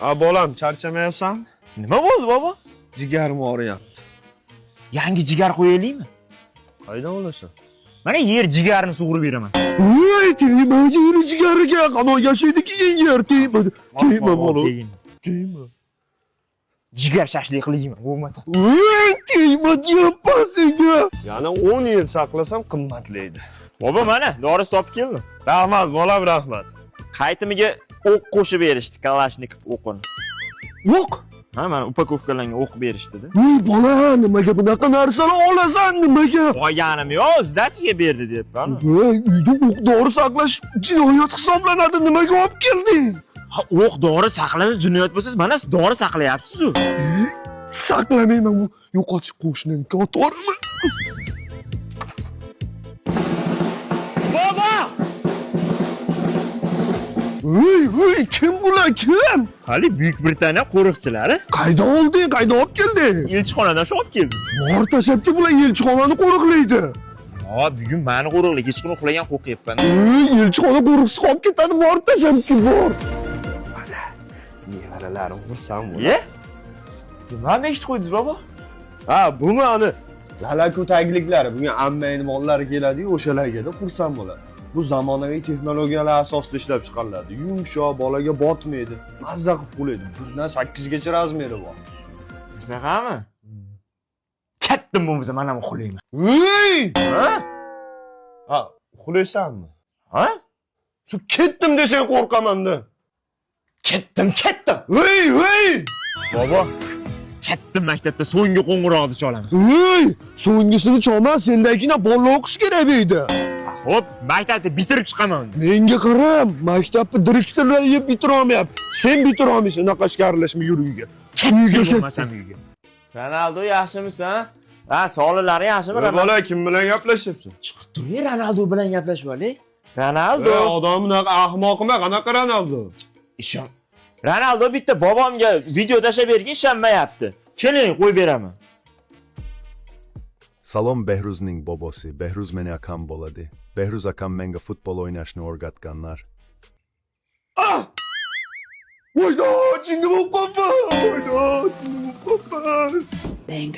Bolam, charchamayapsan? Nima bo'ldi, bobo? Jigarim og'riyapti. Yangi jigar qo'yalikmi? Qaydan olasan? Mana yer jigarni sug'urib beraman. Voy, tegma jigariga, qano yashaydi keyin yer tegma. Tegma bolam. Tegma. Jigar shashlik qilayman, bo'lmasa. Voy, tegma deyapman senga. Yana 10 yil saqlasam qimmatlaydi. Bobo, mana dorisi topib keldim. Rahmat, bolam, rahmat. Qaytimiga o'q qo'shib berishdi, Kalashnikov o'qini. O'q? Ha, mana upakovkalarga o'q berishdi-da. Voy, bola, nimaga bunaqa narsalar olasan, nimaga? Olganim yo'q, zdatiga berdi debman. Voy, uyda o'q dori saqlash jinoyat hisoblanadi, nimaga olib kelding? Ha, o'q dori saqlash jinoyat bo'lsa, mana siz dori saqlayapsiz-ku. Saqlamayman, bu yo'qotib qo'shnimga otormi? Bobo! Voy, kim bular, kim? Hali Buyuk Britaniya qo'riqchilari Qayda olding, qayda olib kelding? elchixonadan shu olib keldi. Bor tashabki bular elchixonani qo'riqlaydi. Ha, bugun meni qo'riqlaydi, hech kuni uxlagan qo'rqyapman. Elchixona qo'riqchisi olib ketadi, bor tashabki bor. Mana, nevaralarim xursand bo'ladi. Ye? Nimani eshitib qo'ydingiz, bobo? Ha, buni ani lalaku tagliklari, bunga ammangni mollari keladi-yu, o'shalarga xursand bo'ladi. Bu zamonaviy texnologiyalar asosida ishlab chiqariladi. Yumshoq, bolaga botmaydi. Mazza qilib qo'yadi. 1dan 8 gacha razmeri bor. Shunaqami? Kattim bo'lmasa men ham uxlayman. Voy! Ha? Ha, uxlaysanmi? Ha? Shu ketdim desang qo'rqaman-da. Ketdim. Voy! Bobo, ketdim maktabda so'nggi qo'ng'iroqni cholaman. Voy! So'nggisini cholma, sendagina bolalar o'qish kerak edi. Hop, maktabni bitirib chiqaman. Menga qaram, maktabni direktorlari bitira olmayapti. Sen bitira olmaysan, unaqa ishga aralashma yur uyga. Uyga bo'lmasam uyga. Ronaldo yaxshimisan? Ha, sog'liqlari yaxshimi? Bola, kim bilan gaplashyapsan? Chiqib turing, Ronaldo bilan gaplashib oling. Ronaldo. Odam bunaqa ahmoqmi? Qanaqa Ronaldo? Ishon. Ronaldo bitta bobomga video tashlab bergan, ishonmayapti. Keling, qo'yib beraman. Salom Behruzning bobosi. Behruz meni akam bo'ladi. Behruz akam menga futbol o'ynashni o'rgatganlar. Voyda, chinga bo'lib qolibman. Bang.